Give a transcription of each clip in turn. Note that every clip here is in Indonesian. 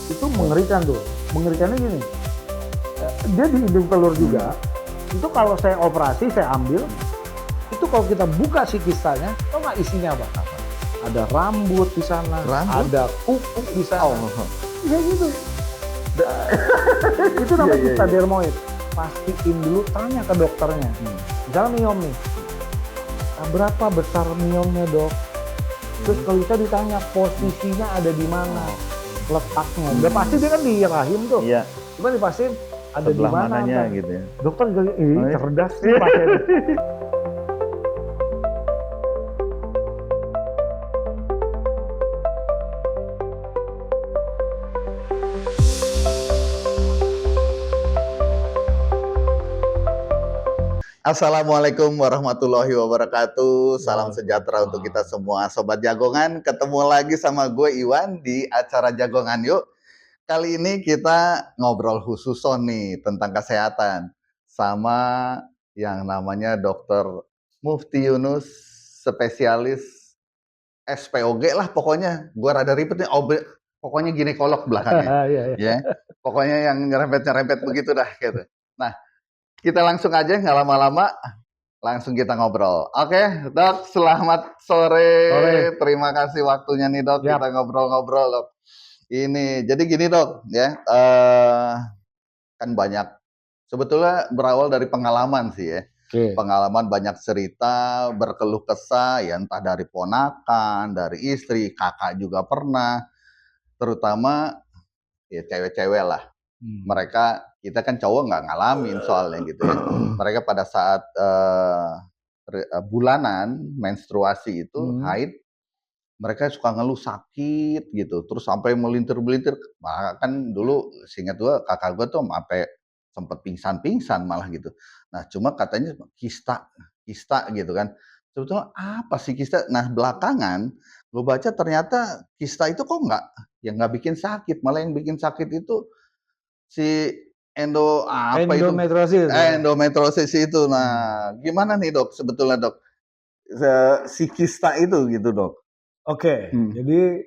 Itu mengerikan tuh. Mengerikannya gini, dia di indung telur juga. Itu kalau saya operasi, saya ambil, itu kalau kita buka si kistanya, tau nggak isinya apa? Ada rambut di sana, ada kuku di sana. Ya gitu. Itu namanya kista dermoid. Pastiin dulu, tanya ke dokternya. Misalnya miom nih, berapa besar miomnya dok? Terus kalau kita ditanya posisinya ada di mana, letaknya. Udah pasti dia kan di rahim tuh. Iya. Cuma dipastiin ada di mana gitu ya. Dokter juga cerdas nih pasien. Assalamualaikum warahmatullahi wabarakatuh. Salam sejahtera untuk kita semua Sobat Jagongan. Ketemu lagi sama gue Iwan di acara Jagongan Yuk. Kali ini kita ngobrol khusus nih tentang kesehatan sama yang namanya Dr. Mufti Yunus, spesialis SPOG lah pokoknya. Gue rada ribet nih, pokoknya ginekolog belakangnya. Ya. Pokoknya yang nyerempet-nyerempet begitu dah gitu. Nah, kita langsung aja, nggak lama-lama, langsung kita ngobrol. Oke, Dok, selamat sore. Terima kasih waktunya nih, Dok. Kita ngobrol-ngobrol, Dok. Ini, jadi gini, Dok, ya, kan banyak. Sebetulnya berawal dari pengalaman sih ya. Pengalaman banyak cerita, berkeluh kesah, ya entah dari ponakan, dari istri, kakak juga pernah. Terutama ya cewek-cewek lah. Mereka, kita kan cowok nggak ngalamin soalnya gitu ya. Mereka pada saat bulanan menstruasi itu haid, mereka suka ngeluh sakit gitu, terus sampai melintir-melintir. Bahkan dulu seingat gua kakak gua tuh sampai sempet pingsan-pingsan malah gitu. Nah cuma katanya kista gitu kan. Sebetulnya apa sih kista? Nah belakangan gue baca ternyata kista itu kok nggak bikin sakit, malah yang bikin sakit itu si endometriosis itu. Nah, gimana nih dok sebetulnya dok si kista itu gitu dok? Jadi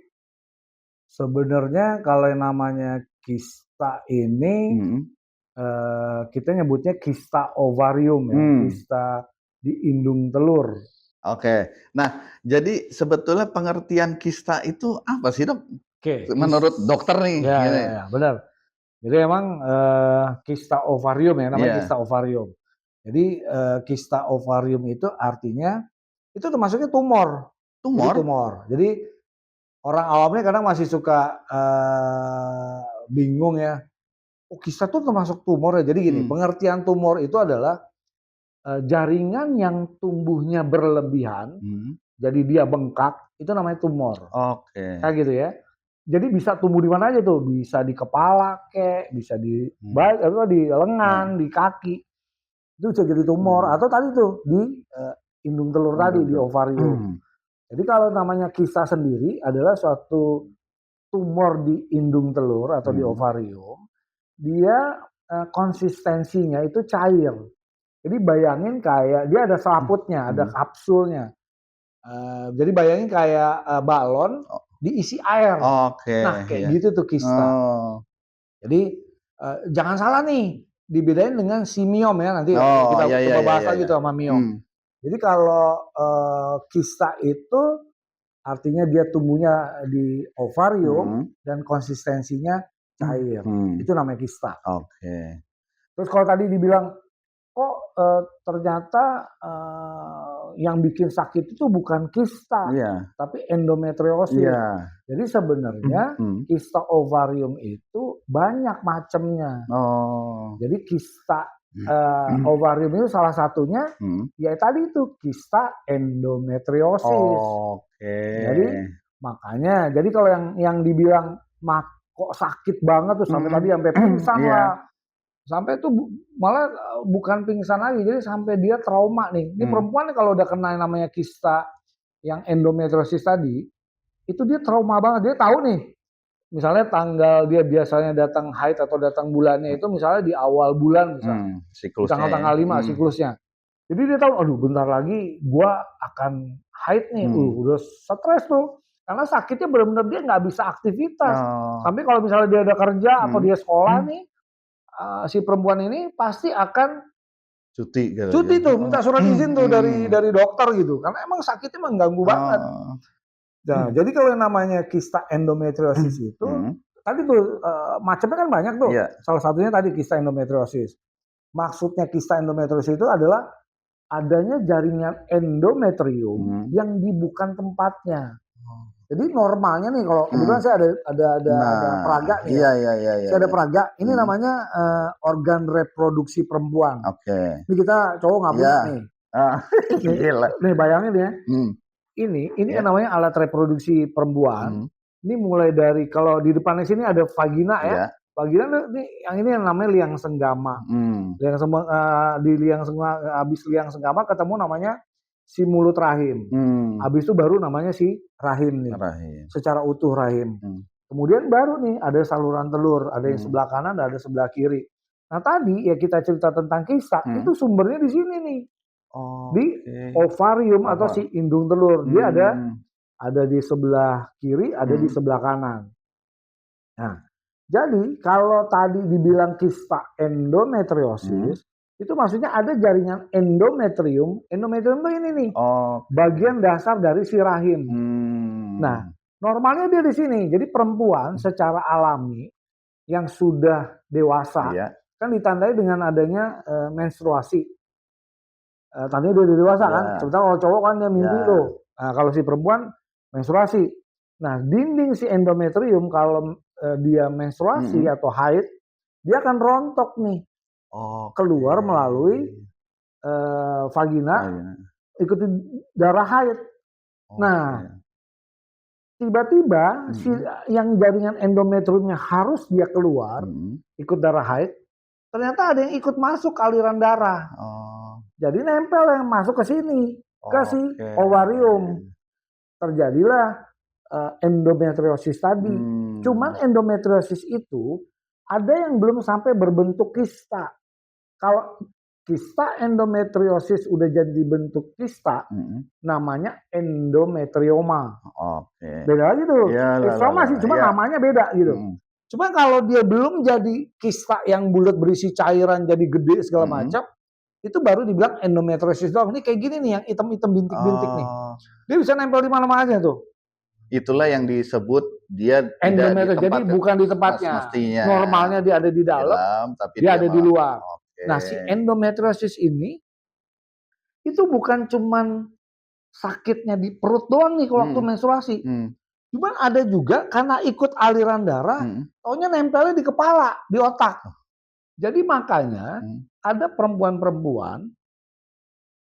sebenarnya kalau yang namanya kista ini kita nyebutnya kista ovarium ya, kista di indung telur. Nah jadi sebetulnya pengertian kista itu apa sih dok? Menurut dokter nih. Ya, benar. Jadi emang kista ovarium ya, namanya kista ovarium. Jadi kista ovarium itu artinya itu termasuknya tumor. Jadi orang awamnya kadang masih suka bingung ya. Oh, kista itu termasuk tumor ya. Jadi gini, pengertian tumor itu adalah jaringan yang tumbuhnya berlebihan, jadi dia bengkak, itu namanya tumor. Kayak gitu ya. Jadi bisa tumbuh di mana aja tuh, bisa di kepala bisa di lengan, di kaki, itu bisa jadi tumor. Atau tadi tuh di indung telur tadi, di ovarium. Jadi kalau namanya kista sendiri adalah suatu tumor di indung telur atau di ovarium, dia konsistensinya itu cair. Jadi bayangin kayak dia ada selaputnya, ada kapsulnya. Jadi bayangin kayak balon diisi air. Nah kayak gitu tuh kista. Jadi jangan salah nih, dibedain dengan si miom ya, nanti kita coba bahas lagi tuh sama miom. Jadi kalau kista itu artinya dia tumbuhnya di ovarium dan konsistensinya cair. Itu namanya kista. Terus kalau tadi dibilang kok ternyata yang bikin sakit itu bukan kista, tapi endometriosis. Jadi sebenarnya kista ovarium itu banyak macamnya. Jadi kista ovarium itu salah satunya, ya tadi itu kista endometriosis. Jadi makanya, jadi kalau yang dibilang kok sakit banget tuh sampai tadi sampai pingsan lah. Sampai itu malah bukan pingsan lagi, jadi sampai dia trauma nih. Ini perempuan nih kalau udah kena yang namanya kista yang endometriosis tadi, itu dia trauma banget. Dia tahu nih, misalnya tanggal dia biasanya datang haid atau datang bulannya itu misalnya di awal bulan misalnya, tanggal 5 siklusnya. Jadi dia tahu, aduh bentar lagi gua akan haid nih, udah stres tuh. Karena sakitnya benar-benar dia nggak bisa aktivitas. Sampai kalau misalnya dia ada kerja atau dia sekolah nih, si perempuan ini pasti akan cuti gitu. Cuti tuh, minta surat izin tuh dari dokter gitu. Karena emang sakitnya mengganggu banget. Nah, jadi kalau yang namanya kista endometriosis itu, tadi tuh macamnya kan banyak tuh. Salah satunya tadi kista endometriosis. Maksudnya kista endometriosis itu adalah adanya jaringan endometrium yang di bukan tempatnya. Jadi normalnya nih kalau kebetulan saya ada peraga nih. Saya ada peraga. Ini namanya organ reproduksi perempuan. Ini kita cowok nggak punya nih. Nih bayangin ya. Ini yang namanya alat reproduksi perempuan. Ini mulai dari kalau di depannya sini ada vagina ya. Vagina ini yang namanya liang senggama. Di liang senggama, habis liang senggama ketemu namanya si mulut rahim. Habis itu baru namanya si rahim nih. Secara utuh rahim. Kemudian baru nih ada saluran telur, ada yang sebelah kanan, ada sebelah kiri. Nah tadi ya kita cerita tentang kista, itu sumbernya di sini nih. Di ovarium atau si indung telur. Dia ada di sebelah kiri, ada di sebelah kanan. Nah, jadi kalau tadi dibilang kista endometriosis, itu maksudnya ada jaringan endometrium. Endometrium itu ini nih, bagian dasar dari si rahim. Nah, normalnya dia di sini. Jadi perempuan secara alami yang sudah dewasa, kan ditandai dengan adanya menstruasi. Tadinya dia udah dewasa kan, sementara kalau cowok kan dia mimpi tuh. Nah, kalau si perempuan menstruasi. Nah, dinding si endometrium kalau dia menstruasi atau haid, dia akan rontok nih, keluar melalui vagina, ikuti darah haid. Nah, tiba-tiba si yang jaringan endometriumnya harus dia keluar, ikut darah haid, ternyata ada yang ikut masuk aliran darah. Jadi nempel yang masuk ke sini, ke si ovarium. Terjadilah endometriosis tadi. Cuman endometriosis itu ada yang belum sampai berbentuk kista. Kalau kista endometriosis udah jadi bentuk kista, namanya endometrioma. Beda lagi tuh. Sama sih, cuma namanya beda gitu. Cuma kalau dia belum jadi kista yang bulat berisi cairan jadi gede segala macam, itu baru dibilang endometriosis doang. Ini kayak gini nih yang hitam-hitam bintik-bintik nih. Dia bisa nempel di mana-mana aja tuh. Itulah yang disebut dia endometriosis. Jadi bukan di tempatnya. Mestinya. Normalnya dia ada di dalam tapi dia ada di luar. Nah, si endometriosis ini itu bukan cuman sakitnya di perut doang nih kalau waktu menstruasi. Cuman ada juga karena ikut aliran darah, taunya nempelnya di kepala, di otak. Jadi makanya ada perempuan-perempuan,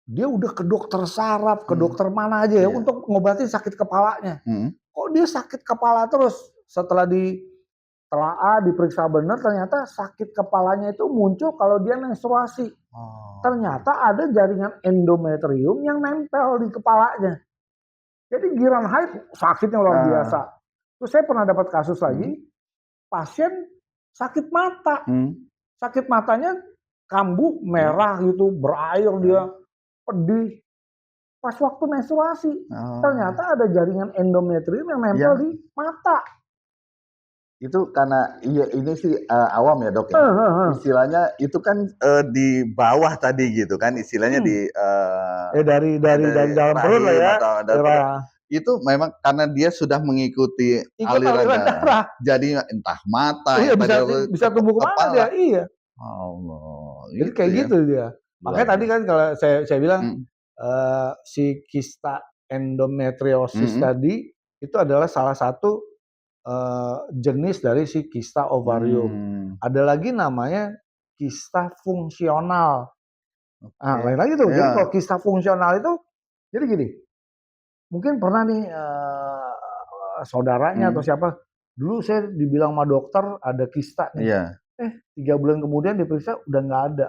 dia udah ke dokter saraf, ke dokter mana aja ya untuk ngobatin sakit kepalanya. Kok dia sakit kepala terus? Setelah ditelaah, diperiksa benar, ternyata sakit kepalanya itu muncul kalau dia menstruasi. Ternyata ada jaringan endometrium yang nempel di kepalanya. Jadi giran haid sakitnya luar biasa. Terus saya pernah dapat kasus lagi, pasien sakit mata. Sakit matanya kambuh merah gitu, berair dia, pedih. Pas waktu menstruasi, ternyata ada jaringan endometrium yang nempel di mata. Itu karena ini sih awam ya dok ya. Istilahnya itu kan di bawah tadi gitu kan, istilahnya dari dalam perut lah ya. Itu memang karena dia sudah mengikuti aliran darah. Jadi entah mata, bisa tumbuh kemana dia. Iya. Allah. Jadi kayak gitu dia. Makanya tadi kan kalau saya bilang si kista endometriosis tadi itu adalah salah satu jenis dari si kista ovarium. Ada lagi namanya kista fungsional. Lain lagi tuh. Jadi kalau kista fungsional itu, jadi gini. Mungkin pernah nih saudaranya atau siapa, dulu saya dibilang sama dokter ada kista nih. 3 bulan kemudian diperiksa udah nggak ada.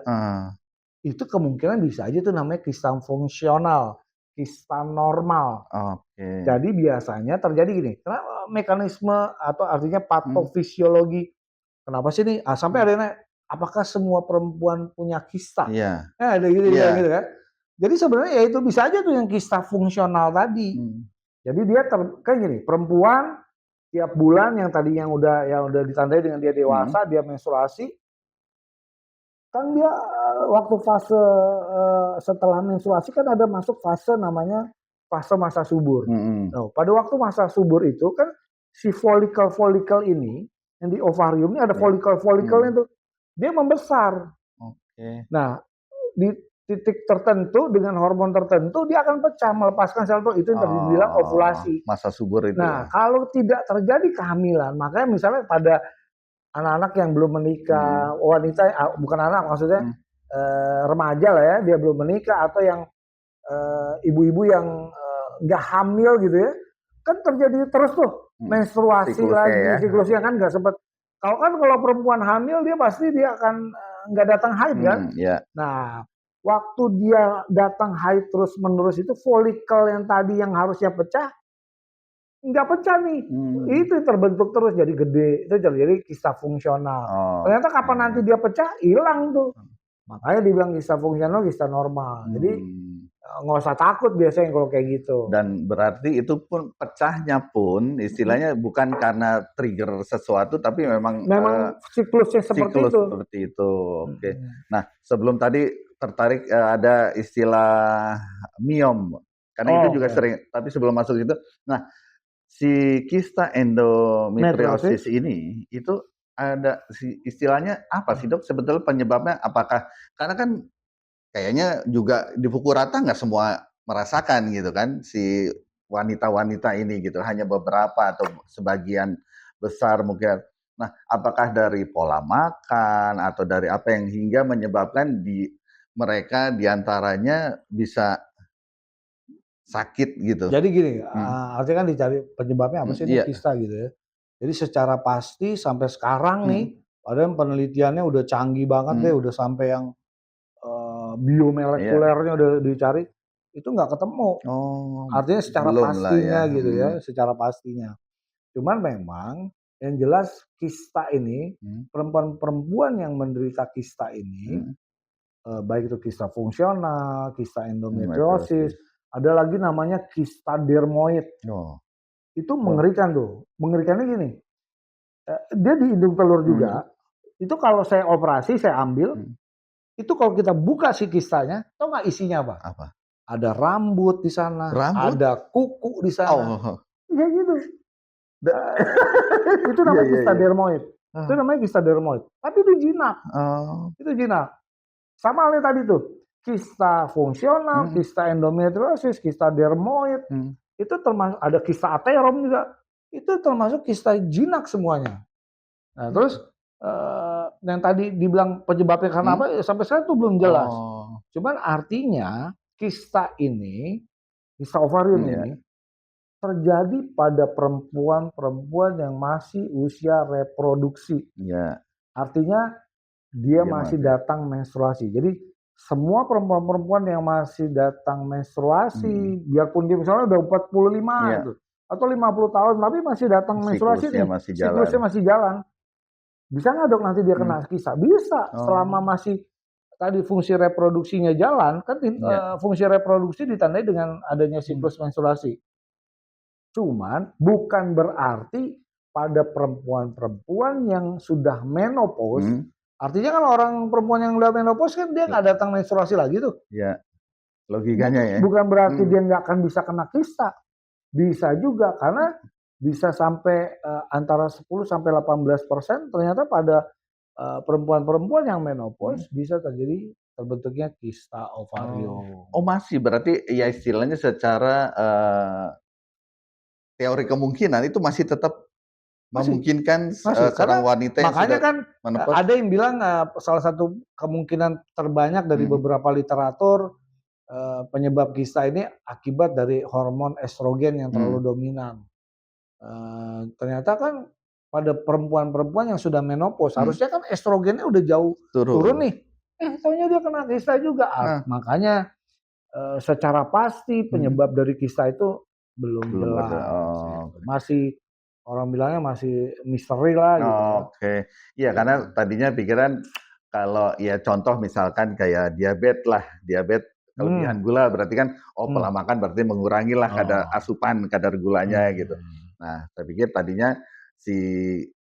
Itu kemungkinan bisa aja tuh namanya kista fungsional, kista normal. Jadi biasanya terjadi gini, karena mekanisme atau artinya patofisiologi. Kenapa sih nih? Sampai ada yang nanya, apakah semua perempuan punya kista? Ada gitu kan. Jadi sebenarnya ya itu bisa aja tuh yang kista fungsional tadi. Jadi dia kayak gini, perempuan tiap bulan yang udah ditandai dengan dia dewasa, dia menstruasi, kan dia waktu fase setelah menstruasi kan ada masuk fase namanya fase masa subur. Nah, pada waktu masa subur itu kan si folikel ini yang di ovarium ini ada folikel-folikelnya tuh, dia membesar. Nah, di titik tertentu dengan hormon tertentu dia akan pecah, melepaskan sel itu yang dibilang ovulasi. Masa subur itu. Nah, kalau tidak terjadi kehamilan, makanya misalnya pada anak-anak yang belum menikah, wanita bukan anak maksudnya remaja lah ya, dia belum menikah atau yang ibu-ibu yang nggak hamil gitu ya, kan terjadi terus tuh menstruasi siklusnya siklusnya kan nggak sempat. Kalau perempuan hamil dia pasti dia akan nggak datang haid kan. Nah, waktu dia datang haid terus menerus itu folikel yang tadi yang harusnya pecah nggak pecah nih, itu terbentuk terus jadi gede, itu jadi kista fungsional. Ternyata kapan nanti dia pecah hilang tuh, makanya dibilang kista fungsional, kista normal. Jadi nggak usah takut biasanya kalau kayak gitu. Dan berarti itu pun pecahnya pun istilahnya bukan karena trigger sesuatu, tapi memang siklusnya seperti itu. Oke. Nah, sebelum tadi tertarik ada istilah miom, karena itu juga sering. Tapi sebelum masuk itu, nah si kista endometriosis ini itu ada istilahnya apa sih dok? Sebetulnya penyebabnya apakah? Karena kan kayaknya juga di pukul rata nggak semua merasakan gitu kan si wanita-wanita ini gitu, hanya beberapa atau sebagian besar mungkin. Nah, apakah dari pola makan atau dari apa yang hingga menyebabkan mereka diantaranya bisa sakit gitu? Jadi gini, artinya kan dicari penyebabnya apa sih ini kista gitu ya. Jadi secara pasti sampai sekarang nih, padahal penelitiannya udah canggih banget deh, udah sampai yang biomolekulernya udah dicari, itu nggak ketemu. Artinya secara pastinya gitu ya, secara pastinya. Cuman memang yang jelas kista ini, perempuan-perempuan yang menderita kista ini, baik itu kista fungsional, kista endometriosis, ada lagi namanya kista dermoid. Itu mengerikan tuh. Mengerikannya gini, dia di indung telur juga. Itu kalau saya operasi, saya ambil, itu kalau kita buka si kistanya, tau nggak isinya apa? Ada rambut di sana, ada kuku di sana. Ya gitu. Itu namanya kista dermoid. Itu namanya kista dermoid. Tapi itu jinak. Itu jinak. Sama halnya tadi tuh. Kista fungsional, kista endometriosis, kista dermoid. Itu termasuk, ada kista aterom juga. Itu termasuk kista jinak semuanya. Nah, terus yang tadi dibilang penyebabnya karena apa, sampai sekarang itu belum jelas. Cuman artinya kista ini, kista ovarium ini terjadi pada perempuan-perempuan yang masih usia reproduksi. Artinya dia masih datang menstruasi. Jadi semua perempuan-perempuan yang masih datang menstruasi, biarpun dia misalnya udah 45 gitu, atau 50 tahun, tapi masih datang menstruasi nih, siklusnya masih jalan. Bisa nggak dok nanti dia kena kista? Bisa, selama masih tadi fungsi reproduksinya jalan, kan fungsi reproduksi ditandai dengan adanya siklus menstruasi. Cuman bukan berarti pada perempuan-perempuan yang sudah menopause, artinya kan orang perempuan yang udah menopause kan dia nggak datang menstruasi lagi tuh. Iya, logikanya ya. Bukan berarti dia nggak akan bisa kena kista. Bisa juga, karena bisa sampai antara 10 sampai 18% ternyata pada perempuan-perempuan yang menopause bisa terbentuknya kista ovarium. Masih berarti ya istilahnya secara teori kemungkinan itu masih tetap memungkinkan seorang wanita yang makanya sudah kan menopause. Ada yang bilang salah satu kemungkinan terbanyak dari beberapa literatur penyebab kista ini akibat dari hormon estrogen yang terlalu dominan. Ternyata kan pada perempuan-perempuan yang sudah menopause harusnya kan estrogennya udah jauh turun nih. Taunya dia kena kista juga. Makanya secara pasti penyebab dari kista itu belum jelas. Masih orang bilangnya masih misteri lah gitu. Iya karena tadinya pikiran kalau ya contoh misalkan kayak diabetes kelebihan gula, berarti kan pola makan berarti mengurangilah kadar gulanya gitu. Nah, saya pikir tadinya si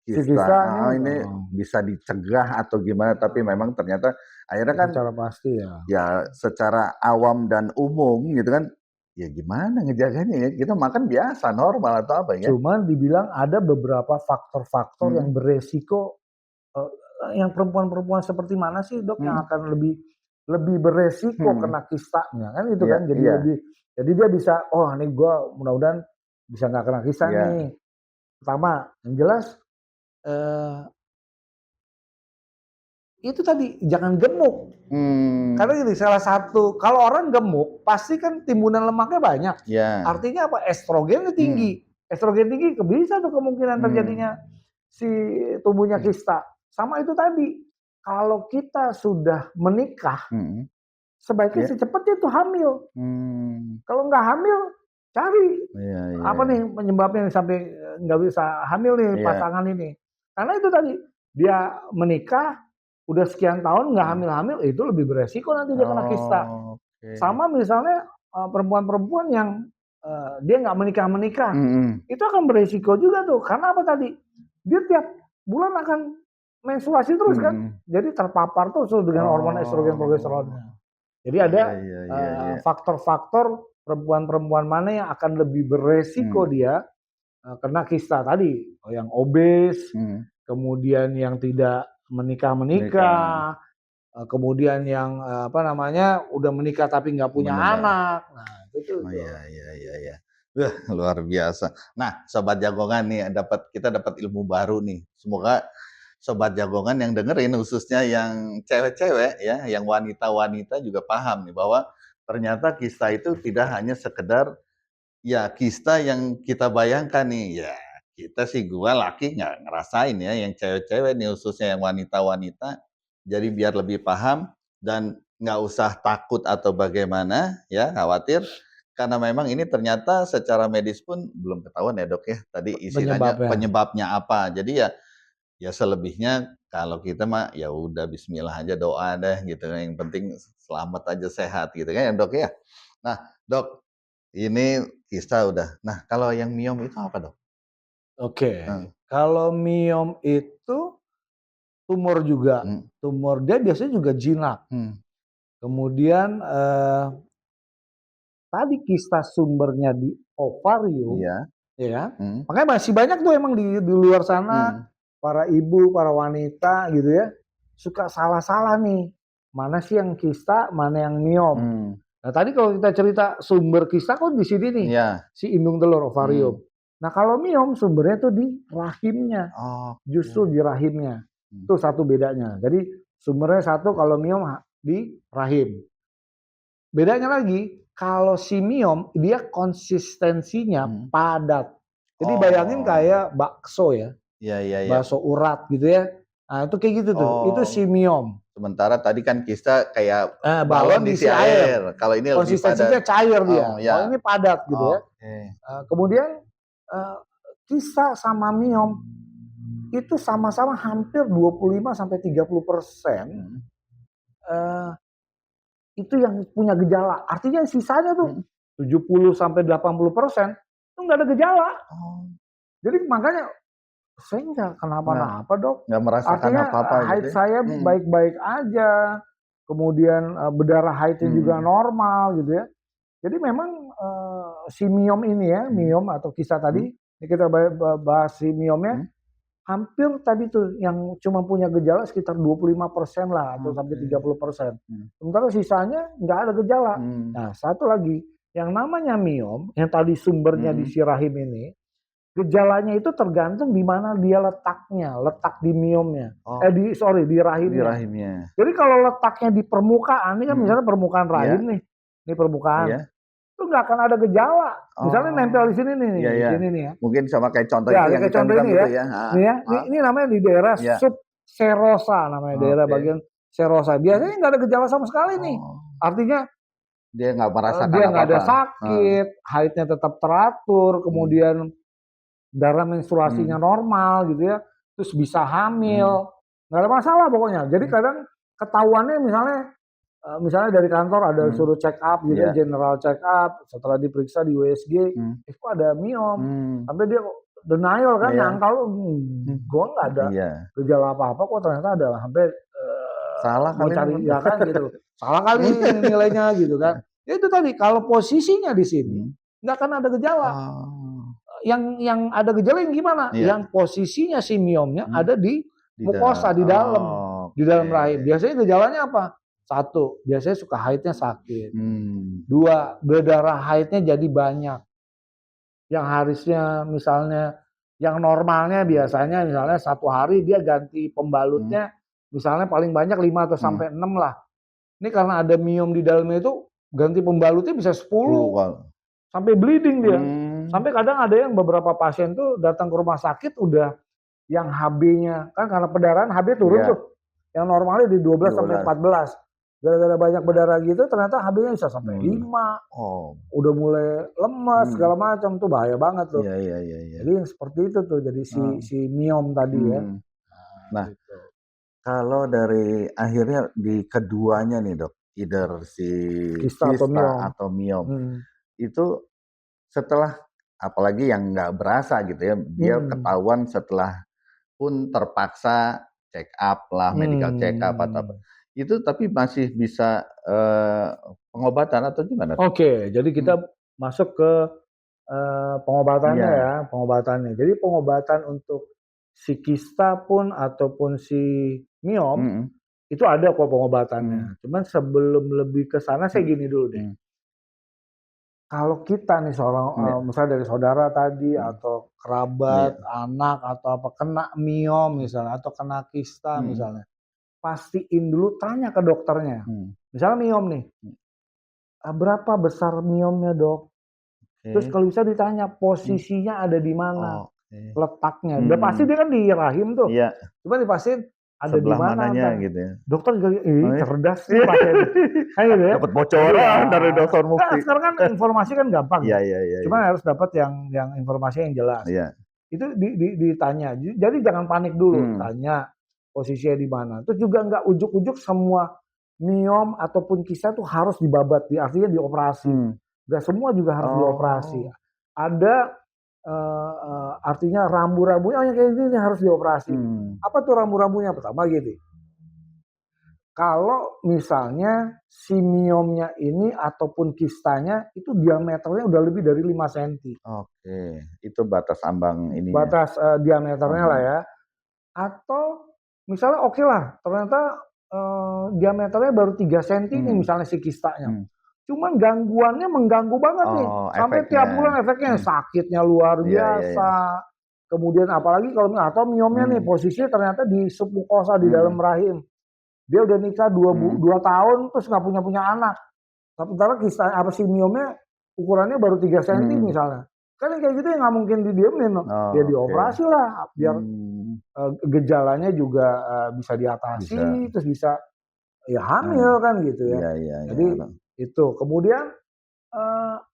kista ini bisa dicegah atau gimana, tapi memang ternyata akhirnya kan secara pasti ya secara awam dan umum gitu kan, ya gimana ngejaganya ya, kita makan biasa normal atau apa ya. Cuman dibilang ada beberapa faktor-faktor yang beresiko, yang perempuan-perempuan seperti mana sih dok yang akan lebih beresiko kena kistanya kan itu kan, jadi dia bisa, oh nih gue mudah-mudahan bisa nggak kena kista nih. Pertama yang jelas itu tadi jangan gemuk. Karena gini, salah satu kalau orang gemuk pasti kan timbunan lemaknya banyak. Artinya apa? Estrogennya tinggi. Estrogen tinggi bisa tuh kemungkinan terjadinya si tumbuhnya kista. Sama itu tadi, kalau kita sudah menikah, sebaiknya secepatnya itu hamil. Kalau nggak hamil, cari apa nih penyebabnya sampai nggak bisa hamil nih pasangan ini. Karena itu tadi, dia menikah udah sekian tahun nggak hamil-hamil, itu lebih beresiko nanti dia kena kista. Sama misalnya perempuan-perempuan yang dia nggak menikah, itu akan beresiko juga tuh. Karena apa tadi? Dia tiap bulan akan menstruasi terus kan, jadi terpapar tuh dengan hormon estrogen progesteronnya. Jadi ada faktor-faktor perempuan-perempuan mana yang akan lebih beresiko dia kena kista tadi, yang obes, kemudian yang tidak menikah, kemudian yang udah menikah tapi nggak punya anak. Nah itu. Iya. Luar biasa. Nah, Sobat Jagongan nih, kita dapat ilmu baru nih. Semoga Sobat Jagongan yang dengerin, khususnya yang cewek-cewek ya, yang wanita-wanita juga paham nih bahwa ternyata kista itu tidak hanya sekedar ya kista yang kita bayangkan nih. Ya, kita sih gua laki nggak ngerasain ya, yang cewek-cewek nih khususnya yang wanita-wanita. Jadi biar lebih paham dan nggak usah takut atau bagaimana ya, khawatir. Karena memang ini ternyata secara medis pun belum ketahuan ya dok ya, tadi istilahnya penyebabnya apa. Jadi ya selebihnya kalau kita mah ya udah bismillah aja, doa deh gitu. Yang penting selamat aja, sehat gitu kan ya dok ya. Nah dok, ini kista udah. Nah kalau yang miom itu apa dok? Oke, kalau miom itu tumor juga. Tumor dia biasanya juga jinak. Kemudian tadi kista sumbernya di ovarium, ya. Makanya masih banyak tuh emang di luar sana para ibu, para wanita gitu ya, suka salah-salah nih. Mana sih yang kista, mana yang miom. Nah tadi kalau kita cerita sumber kista kan di sini nih, si indung telur ovarium. Nah kalau miom sumbernya tuh di rahimnya, justru di rahimnya. Itu satu bedanya. Jadi sumbernya satu kalau miom di rahim. Bedanya lagi, kalau si miom dia konsistensinya padat. Jadi bayangin kayak bakso ya. Bakso urat gitu ya. Nah, itu kayak gitu tuh. Itu si miom. Sementara tadi kan kista kayak balon diisi air. Kalau ini konsistensinya cair dia. Kalau ini padat gitu ya. Kemudian kista sama miom itu sama-sama hampir 25-30% itu yang punya gejala. Artinya sisanya tuh 70-80% itu nggak ada gejala. Jadi makanya saya nggak kenapa-napa dok. Nggak merasakan apa-apa. Haid gitu. Saya baik-baik aja. Kemudian berdarah haidnya juga normal gitu ya. Jadi memang si miom ini ya, miom atau kista tadi, ini kita bahas si miomnya, hampir tadi tuh yang cuma punya gejala sekitar 25% lah atau sampai 30%. Sementara sisanya nggak ada gejala. Nah satu lagi, yang namanya miom, yang tadi sumbernya di si rahim ini, gejalanya itu tergantung di mana dia letaknya, letak di miomnya, di rahimnya. Jadi kalau letaknya di permukaan, ini kan misalnya permukaan rahim nih, ini permukaan. Itu nggak akan ada gejala. Misalnya nempel di sini nih, di sini nih ya. Mungkin sama kayak contoh itu yang kayak contoh ini ya. Ini namanya di daerah subserosa namanya, daerah bagian serosa. Biasanya nggak ada gejala sama sekali nih. Artinya dia nggak merasakan dia nggak ada sakit, haidnya tetap teratur, kemudian darah menstruasinya normal gitu ya, terus bisa hamil, nggak ada masalah pokoknya. Jadi kadang ketahuannya misalnya misalnya dari kantor ada suruh check up gitu, Iya. general check up, setelah diperiksa di USG, kok ada miom, sampai dia denial kan, Iya. nyangka lu, gua nggak ada Iya. gejala apa-apa kok, ternyata ada, sampai Salah gua kali cari ini. ya kan gitu, salah kali ini nilainya gitu kan. Ya itu tadi, kalau posisinya di sini nggak akan ada gejala. Yang ada gejala yang gimana? Iya. Yang posisinya si miomnya ada di mukosa, di dalam rahim. Oke. Biasanya gejalanya apa? 1, biasanya suka haidnya sakit. 2, berdarah haidnya jadi banyak. Yang harusnya misalnya, yang normalnya biasanya misalnya 1 hari dia ganti pembalutnya, misalnya paling banyak 5 atau sampai 6 lah. Ini karena ada miom di dalamnya itu, ganti pembalutnya bisa 10 sampai bleeding dia. Sampai kadang ada yang beberapa pasien tuh datang ke rumah sakit udah yang HB-nya, kan karena pendarahan HB turun tuh. Yang normalnya di 12 sampai 14. Gara-gara banyak berdarah gitu ternyata HB-nya bisa sampai 5. Udah mulai lemas segala macam, tuh bahaya banget tuh. Iya. Jadi yang seperti itu tuh, jadi si miom tadi ya. Nah, kalau dari akhirnya di keduanya nih dok, either si kista atau miom, itu setelah, apalagi yang nggak berasa gitu ya, dia ketahuan setelah pun terpaksa check up lah, medical check up atau apa, itu tapi masih bisa pengobatan atau gimana? Oke, jadi kita masuk ke pengobatannya ya, pengobatannya. Jadi pengobatan untuk si kista pun ataupun si miom itu ada kok pengobatannya. Cuman sebelum lebih ke sana saya gini dulu deh. Kalau kita nih seorang misalnya dari saudara tadi atau kerabat, anak atau apa kena miom misalnya atau kena kista misalnya, pastiin dulu, tanya ke dokternya. Misalnya miom nih, berapa besar miomnya dok? Terus kalau bisa ditanya posisinya ada di mana, letaknya. Udah pasti dia kan di rahim tuh. Cuma dipastiin ada di mana gitu ya. Dokter juga cerdas nih pasien. Kan gitu ya. Dapat bocoran dari dokter Mufti. Sekarang kan informasi kan gampang. Iya. Cuma harus dapat yang informasi yang jelas. Itu ditanya. Jadi jangan panik dulu, tanya posisinya di mana. Terus juga nggak ujuk-ujuk semua miom ataupun kista tuh harus dibabat, artinya dioperasi. Nggak semua juga harus dioperasi. Ada artinya rambu-rambunya yang kayak gini harus dioperasi. Apa tuh rambu-rambunya? Pertama gini, kalau misalnya si miomnya ini ataupun kistanya itu diameternya udah lebih dari 5 cm. Oke, itu batas ambang ini. Batas diameternya lah ya. Atau misalnya oke lah, ternyata diameternya baru 3 cm nih misalnya si kistanya. Cuman gangguannya mengganggu banget nih. Sampai efeknya. Tiap bulan efeknya sakitnya luar biasa. Kemudian apalagi kalau atau miomnya nih posisinya ternyata di submukosa di dalam rahim. Dia udah nikah 2 tahun terus nggak punya anak. Sementara kista apa si miomnya ukurannya baru 3 cm misalnya. Kan kayak gitu ya nggak mungkin didiemin. Dia dioperasi lah biar gejalanya juga bisa diatasi, terus bisa ya hamil kan gitu ya. Jadi itu. Kemudian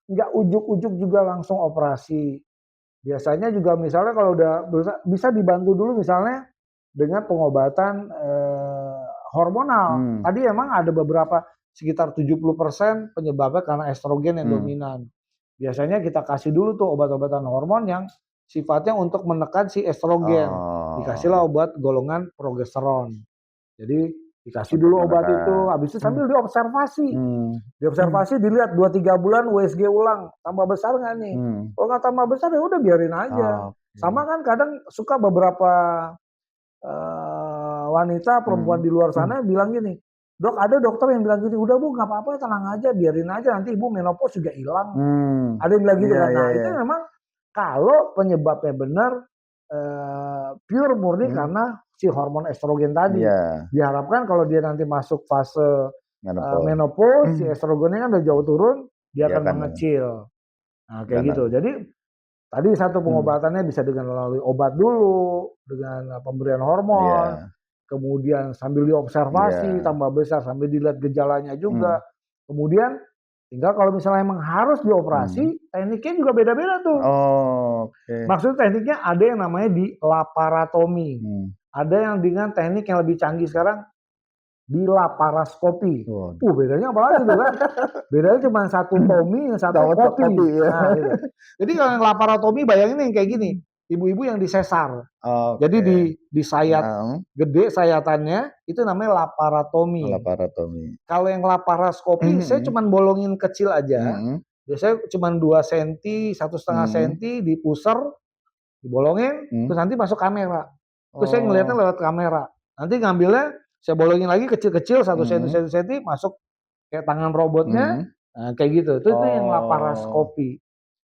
nggak ujuk-ujuk juga langsung operasi. Biasanya juga misalnya kalau udah bisa dibantu dulu misalnya dengan pengobatan hormonal. Tadi emang ada beberapa sekitar 70% penyebabnya karena estrogen yang dominan. Biasanya kita kasih dulu tuh obat-obatan hormon yang sifatnya untuk menekan si estrogen. Dikasihlah obat golongan progesteron. Jadi dikasih dulu obat itu, habis itu sambil diobservasi. Diobservasi, dilihat 2-3 bulan USG ulang, tambah besar nggak nih? Kalau nggak tambah besar ya udah biarin aja. Sama kan kadang suka beberapa wanita perempuan di luar sana bilang gini, dok ada dokter yang bilang gini, udah bu nggak apa-apa tenang aja, biarin aja nanti ibu menopause juga hilang. Ada yang bilang gitu kan. Nah itu memang kalau penyebabnya benar pure murni karena si hormon estrogen tadi. Diharapkan kalau dia nanti masuk fase menopause, si estrogennya kan udah jauh turun, dia akan mengecil. Nah kayak gitu. Jadi tadi satu pengobatannya bisa dengan melalui obat dulu, dengan pemberian hormon, kemudian sambil diobservasi, tambah besar, sambil dilihat gejalanya juga. Kemudian tinggal kalau misalnya emang harus dioperasi, tekniknya juga beda-beda tuh. Maksudnya tekniknya ada yang namanya di laparotomi. Ada yang dengan teknik yang lebih canggih sekarang, di laparoskopi. Bedanya apa lagi tuh kan? Bedanya cuma satu tomi, satu kopi. Ya. Nah, gitu. Jadi kalau yang laparotomi bayangin yang kayak gini, ibu-ibu yang disesar. Jadi di sayat gede sayatannya itu namanya laparotomi. Kalau yang laparoskopi saya cuma bolongin kecil aja. Biasanya cuma 2 cm, 1,5 cm dipuser, dibolongin, terus nanti masuk kamera. Terus saya ngeliatnya lewat kamera. Nanti ngambilnya saya bolongin lagi kecil-kecil 1 cm masuk kayak tangan robotnya. Nah, kayak gitu. Itu yang laparoskopi.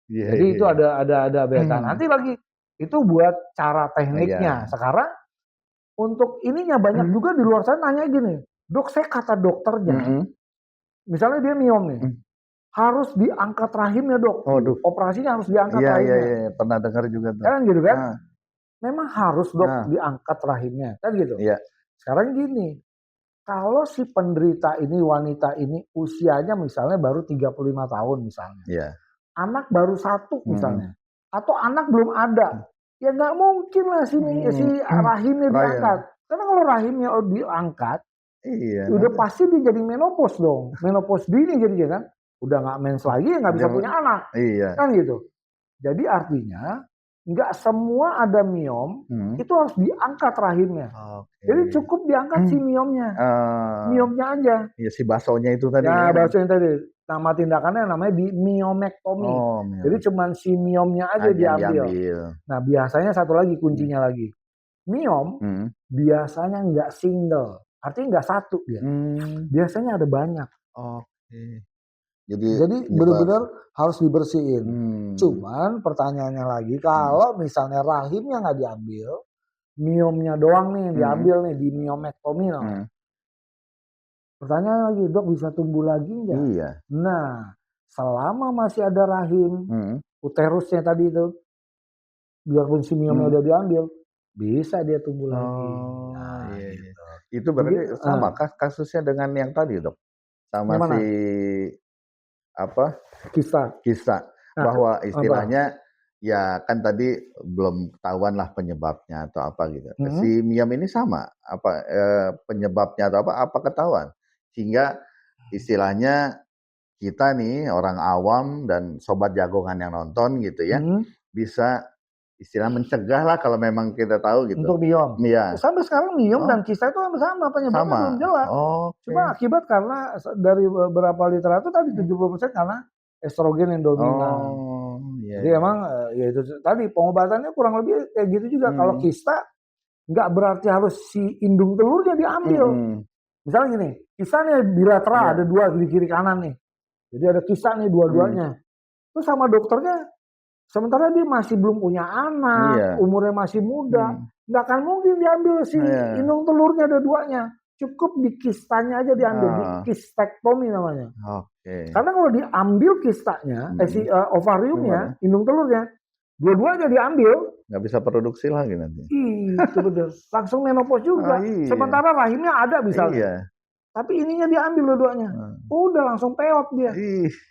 Jadi itu ada beda. Nanti lagi itu buat cara tekniknya. Sekarang untuk ininya banyak juga di luar sana nanya gini, dok saya kata dokternya, misalnya dia miom nih, harus diangkat rahimnya dok. Operasinya harus diangkat rahimnya. Iya, pernah dengar juga tuh. Kan gitu kan? Memang harus dok diangkat rahimnya, kan gitu. Sekarang gini, kalau si penderita ini, wanita ini usianya misalnya baru 35 tahun misalnya. Anak baru 1 misalnya. Atau anak belum ada. Ya nggak mungkin lah si rahimnya diangkat. Karena kalau rahimnya diangkat, udah pasti dia jadi menopause dong. Menopause dini jadi kan. Udah nggak mens lagi, nggak bisa punya anak. Kan gitu. Jadi artinya, nggak semua ada miom, itu harus diangkat rahimnya. Jadi cukup diangkat si miomnya. Miomnya aja. Ya si basonya itu tadi. Ya, basonya tadi. Nama tindakannya namanya di miomektomi. Jadi cuman si miomnya aja diambil. Nah, biasanya satu lagi kuncinya lagi. Miom biasanya nggak single. Artinya nggak satu dia. Biasanya ada banyak. Jadi benar-benar harus dibersihin. Cuman pertanyaannya lagi, kalau misalnya rahimnya nggak diambil, miomnya doang nih diambil nih di miomektomi. Pertanyaan lagi, dok bisa tumbuh lagi nggak? Nah, selama masih ada rahim, uterusnya tadi itu, biarpun si miomnya udah diambil, bisa dia tumbuh lagi. Gitu. Itu berarti sama kasusnya dengan yang tadi dok? Sama si kista. Bahwa istilahnya ya kan tadi belum ketahuan lah penyebabnya atau apa gitu. Si miom ini sama penyebabnya atau apa ketahuan, sehingga istilahnya kita nih orang awam dan sobat jagongan yang nonton gitu ya bisa istilah mencegah lah kalau memang kita tahu gitu. Untuk miom. Sampai sekarang miom dan kista itu sama penyebabnya belum jelas. Cuma akibat karena dari beberapa literatur tadi 70% karena estrogen yang dominan. Jadi emang ya itu tadi pengobatannya kurang lebih kayak gitu juga. Kalau kista nggak berarti harus si indung telurnya diambil. Misalnya gini, kista nih bilateral ada 2 di kiri kanan nih. Jadi ada kista nih dua-duanya. Terus sama dokternya, sementara dia masih belum punya anak, umurnya masih muda, nggak akan mungkin diambil si indung telurnya ada 2-nya. Cukup di kistanya aja diambil, di kistektomi namanya. Karena kalau diambil kistanya, si ovariumnya, indung telurnya, dua-duanya diambil, nggak bisa produksi lagi nanti. Itu bener, langsung menopause juga. Sementara rahimnya ada misalnya. Tapi ininya diambil dua-duanya. Udah langsung peot dia.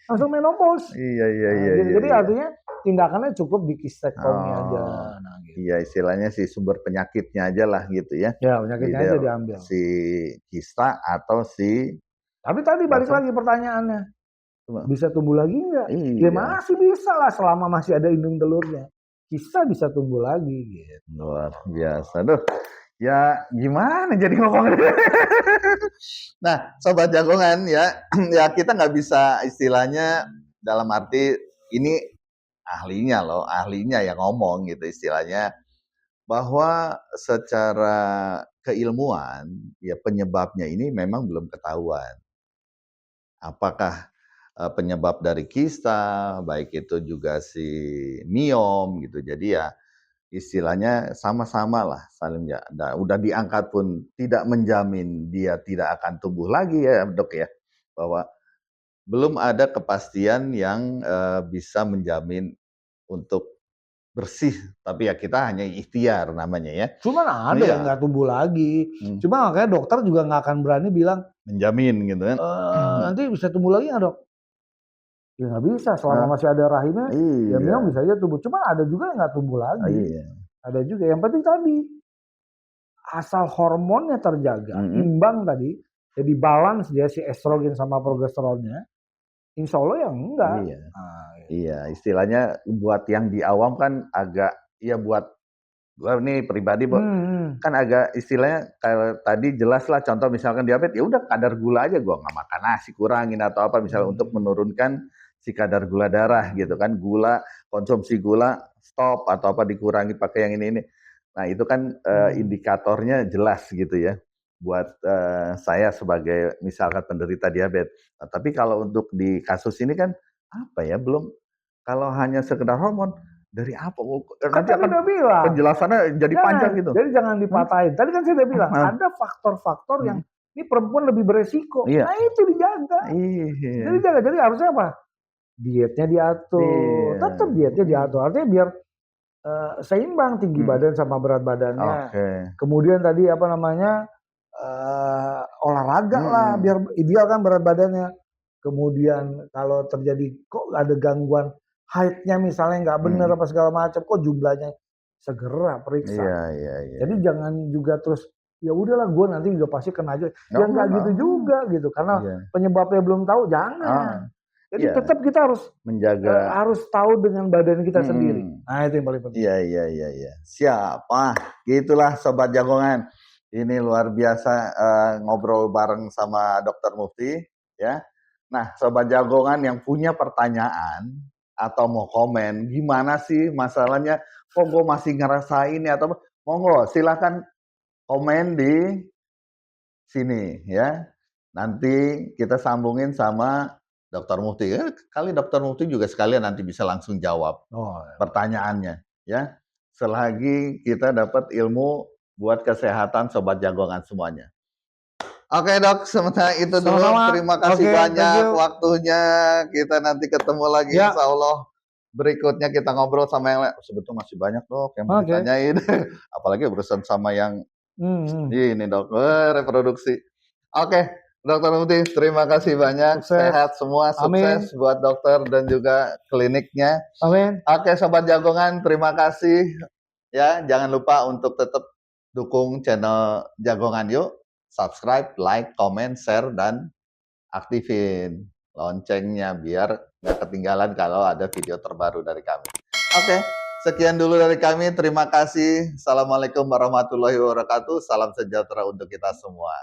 Langsung menopause. Jadi artinya tindakannya cukup di kistektomi aja. Nah, gitu. Iya, istilahnya si sumber penyakitnya aja lah gitu ya. Ya, penyakitnya aja diambil. Si kista atau si... Tapi tadi balik lagi pertanyaannya. Bisa tumbuh lagi nggak? Ya masih bisa lah selama masih ada indung telurnya. Kista bisa tumbuh lagi gitu. Luar biasa. Duh. Ya gimana jadi ngomong. Nah, sobat jagongan ya kita nggak bisa istilahnya dalam arti ini ahlinya yang ngomong gitu istilahnya, bahwa secara keilmuan ya penyebabnya ini memang belum ketahuan. Apakah penyebab dari kista, baik itu juga si miom gitu. Jadi ya istilahnya sama-sama lah saling ya. Nah, udah diangkat pun tidak menjamin dia tidak akan tumbuh lagi ya dok ya. Bahwa belum ada kepastian yang bisa menjamin untuk bersih. Tapi ya kita hanya ikhtiar namanya ya. Cuma ada yang nggak tumbuh lagi. Cuma makanya dokter juga nggak akan berani bilang. Menjamin gitu kan. Nanti bisa tumbuh lagi nggak dok? Ya nggak bisa, selama masih ada rahimnya, ya memang bisa aja tumbuh. Cuma ada juga yang nggak tumbuh lagi. Ada juga. Yang penting tadi, asal hormonnya terjaga, imbang tadi, jadi balance dia si estrogen sama progesteronnya, insya Allah ya enggak. Iya. Iya, istilahnya buat yang di awam kan agak, ya buat gua nih pribadi kan agak istilahnya kalau tadi jelas lah, contoh misalkan diabetes, ya udah kadar gula aja gua nggak makan nasi, kurangin atau apa misalnya untuk menurunkan si kadar gula darah gitu kan, konsumsi gula stop atau apa dikurangi pakai yang ini. Nah itu kan indikatornya jelas gitu ya buat saya sebagai misalkan penderita diabetes. Nah, tapi kalau untuk di kasus ini kan apa ya, belum, kalau hanya sekedar hormon dari apa? Kan Nanti tadi akan udah bilang. penjelasannya jadi panjang gitu. Jadi jangan dipatahin. Tadi kan saya udah bilang ada faktor-faktor yang ini perempuan lebih beresiko. Iya. Nah itu dijaga. Iya. Jadi jaga. Jadi harusnya apa? Dietnya diatur. Tetap dietnya diatur. Artinya biar seimbang tinggi badan sama berat badannya. Kemudian tadi apa namanya olahraga lah biar ideal kan berat badannya. Kemudian kalau terjadi kok ada gangguan height-nya misalnya nggak benar apa segala macam, kok jumlahnya, segera periksa. Iya. Jadi jangan juga terus ya udahlah gue nanti juga pasti kena aja. Ya nggak gitu juga gitu karena penyebabnya belum tahu, jangan. Jadi tetap kita harus menjaga, harus tahu dengan badan kita sendiri. Nah itu yang paling penting. Iya. Siap. Gitulah Sobat Jagongan. Ini luar biasa ngobrol bareng sama Dr. Mufti ya. Nah, Sobat Jagongan yang punya pertanyaan atau mau komen, gimana sih masalahnya? Kok gue masih ngerasain ya? Atau monggo silahkan komen di sini ya. Nanti kita sambungin sama Dr. Mufti. Kali Dr. Mufti juga sekalian nanti bisa langsung jawab pertanyaannya ya. Selagi kita dapat ilmu buat kesehatan Sobat Jagongan semuanya. Oke Dok, sementara itu dulu. Terima kasih banyak waktunya. Kita nanti ketemu lagi insya Allah. Berikutnya kita ngobrol sama yang lain. Sebetulnya masih banyak Dok yang mau ditanyain. Apalagi urusan sama yang ini Dok, reproduksi. Oke, Dokter Mufti, terima kasih banyak. Sehat semua, sukses buat dokter dan juga kliniknya. Amin. Oke Sobat Jagongan, terima kasih. Ya, jangan lupa untuk tetap dukung channel Jagongan Yuk. Subscribe, like, comment, share, dan aktifin loncengnya biar nggak ketinggalan kalau ada video terbaru dari kami. Oke, sekian dulu dari kami. Terima kasih. Assalamualaikum warahmatullahi wabarakatuh. Salam sejahtera untuk kita semua.